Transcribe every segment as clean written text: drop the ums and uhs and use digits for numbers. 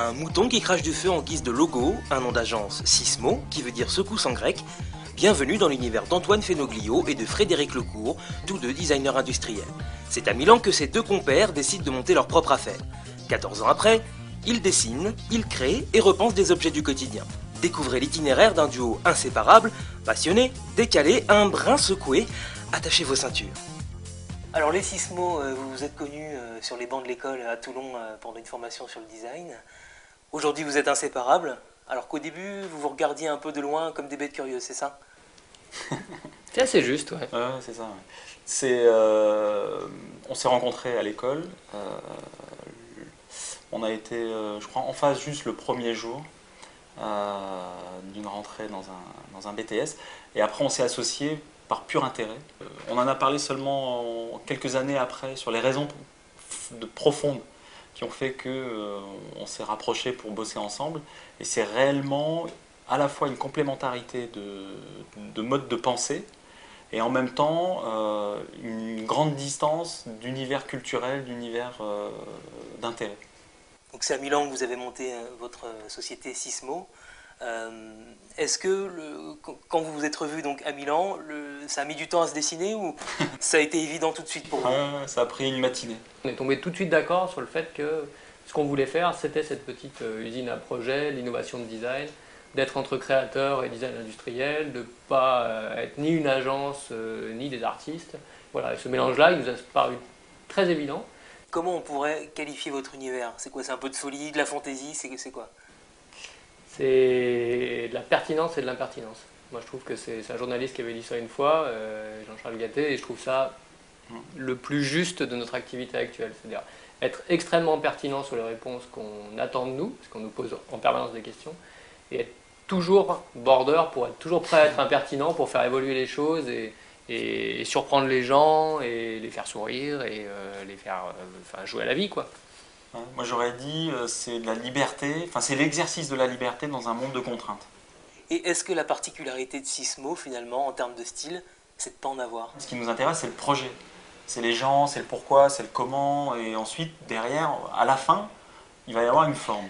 Un mouton qui crache du feu en guise de logo, un nom d'agence Sismo, qui veut dire secousse en grec. Bienvenue dans l'univers d'Antoine Fenoglio et de Frédéric Lecourt, tous deux designers industriels. C'est à Milan que ces deux compères décident de monter leur propre affaire. 14 ans après, ils dessinent, ils créent et repensent des objets du quotidien. Découvrez l'itinéraire d'un duo inséparable, passionné, décalé, un brin secoué. Attachez vos ceintures. Alors les Sismo, vous vous êtes connus sur les bancs de l'école à Toulon pendant une formation sur le design. Aujourd'hui vous êtes inséparables, alors qu'au début vous vous regardiez un peu de loin comme des bêtes curieuses, c'est ça? C'est assez juste, ouais. Ouais, c'est ça. Ouais. On s'est rencontrés à l'école. On a été, je crois, en phase juste le premier jour d'une rentrée dans un BTS. Et après, on s'est associés par pur intérêt. On en a parlé seulement quelques années après sur les raisons profondes qui ont fait qu'on s'est rapprochés pour bosser ensemble. Et c'est réellement à la fois une complémentarité de mode de pensée et en même temps une grande distance d'univers culturel, d'univers d'intérêt. Donc c'est à Milan que vous avez monté votre société Sismo. Est-ce que quand vous vous êtes revus donc à Milan, ça a mis du temps à se dessiner ou ça a été évident tout de suite pour vous? Ça a pris une matinée. On est tombé tout de suite d'accord sur le fait que ce qu'on voulait faire, c'était cette petite usine à projet, l'innovation de design, d'être entre créateurs et design industriel, de ne pas être ni une agence ni des artistes. Voilà, ce mélange-là, il nous a paru très évident. Comment on pourrait qualifier votre univers? C'est quoi? C'est un peu de folie, de la fantaisie, c'est quoi? C'est de la pertinence et de l'impertinence. Moi, je trouve que c'est un journaliste qui avait dit ça une fois, Jean-Charles Gatté, et je trouve ça le plus juste de notre activité actuelle. C'est-à-dire être extrêmement pertinent sur les réponses qu'on attend de nous, parce qu'on nous pose en permanence des questions, et être toujours border pour être toujours prêt à être impertinent, pour faire évoluer les choses et surprendre les gens et les faire sourire et les faire jouer à la vie, quoi. Moi j'aurais dit c'est de la liberté, enfin c'est l'exercice de la liberté dans un monde de contraintes. Et est-ce que la particularité de Sismo finalement en termes de style, c'est de ne pas en avoir? Ce qui nous intéresse c'est le projet, c'est les gens, c'est le pourquoi, c'est le comment, et ensuite derrière, à la fin, il va y avoir une forme.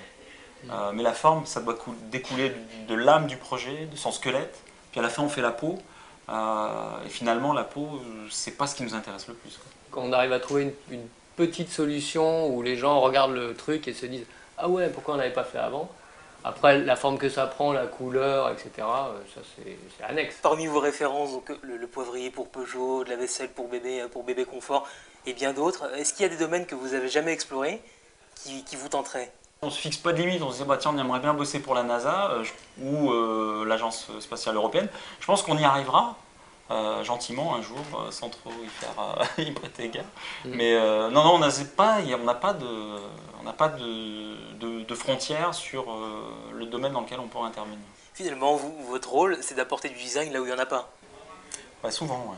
Mais la forme, ça doit découler de l'âme du projet, de son squelette, puis à la fin on fait la peau, et finalement la peau c'est pas ce qui nous intéresse le plus, quoi. Quand on arrive à trouver une petite solution où les gens regardent le truc et se disent « Ah ouais, pourquoi on n'avait pas fait avant ?» Après, la forme que ça prend, la couleur, etc., ça c'est annexe. Parmi vos références, donc, le poivrier pour Peugeot, de la vaisselle pour bébé confort et bien d'autres, est-ce qu'il y a des domaines que vous n'avez jamais explorés qui vous tenteraient? On ne se fixe pas de limite, on se dit bah, tiens on aimerait bien bosser pour la NASA ou l'Agence spatiale européenne. Je pense qu'on y arrivera. Gentiment un jour, sans trop y prêter égard. Mais non, on n'a pas de frontières sur le domaine dans lequel on pourrait intervenir. Finalement, votre rôle, c'est d'apporter du design là où il n'y en a pas. Ouais, souvent,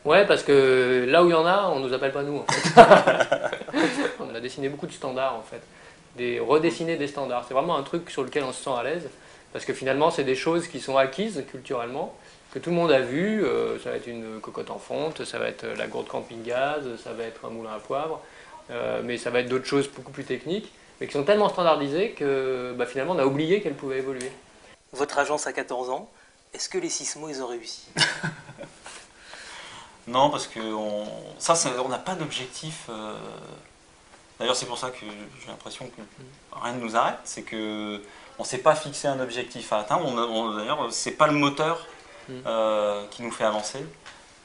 ouais. Ouais, parce que là où il y en a, on ne nous appelle pas nous, en fait. On a dessiné beaucoup de standards, en fait. Redessiner des standards. C'est vraiment un truc sur lequel on se sent à l'aise, parce que finalement, c'est des choses qui sont acquises culturellement, que tout le monde a vu. Ça va être une cocotte en fonte, ça va être la gourde camping-gaz, ça va être un moulin à poivre, mais ça va être d'autres choses beaucoup plus techniques, mais qui sont tellement standardisées que finalement on a oublié qu'elles pouvaient évoluer. Votre agence a 14 ans, est-ce que les Sismo ils ont réussi? Non, parce que on n'a pas d'objectif. D'ailleurs, c'est pour ça que j'ai l'impression que rien ne nous arrête, c'est que on ne s'est pas fixé un objectif à atteindre. D'ailleurs, c'est pas le moteur qui nous fait avancer.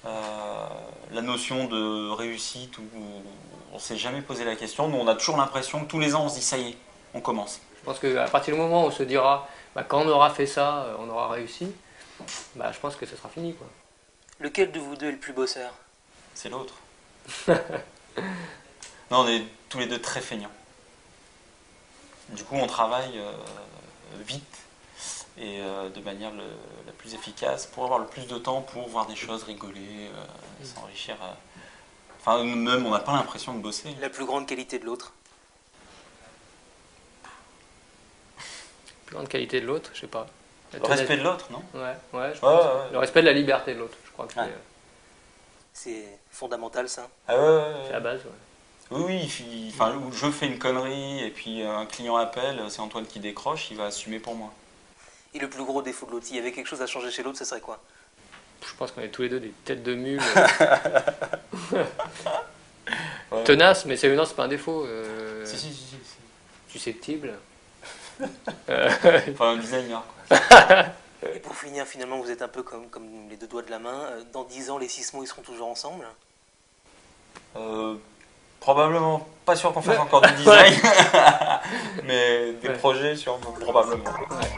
La notion de réussite, on ne s'est jamais posé la question. Nous, on a toujours l'impression que tous les ans, on se dit ça y est, on commence. Je pense qu'à partir du moment où on se dira quand on aura fait ça, on aura réussi, je pense que ce sera fini, quoi. Lequel de vous deux est le plus bosseur? C'est l'autre. Non, on est tous les deux très feignants. Du coup, on travaille vite et de manière la plus efficace pour avoir le plus de temps pour voir des choses, rigoler, s'enrichir. Enfin, même, on n'a pas l'impression de bosser. La plus grande qualité de l'autre? La plus grande qualité de l'autre, je sais pas. Le respect de l'autre, non? Ouais, je pense. Le respect de la liberté de l'autre, je crois que c'est fondamental, ça. Ah ouais. C'est la base, ouais. Oui, oui, enfin, où je fais une connerie et puis un client appelle, c'est Antoine qui décroche, il va assumer pour moi. Et le plus gros défaut de l'autre, s'il y avait quelque chose à changer chez l'autre, ce serait quoi? Je pense qu'on est tous les deux des têtes de mule. Ouais. Tenace, mais non, c'est pas un défaut. Si. Susceptible. Enfin, un designer, quoi. Et pour finir, finalement, vous êtes un peu comme les deux doigts de la main. Dans 10 ans, les Sismo, ils seront toujours ensemble? Probablement, pas sûr qu'on fasse encore du design, mais des projets sûrement, probablement. Ouais.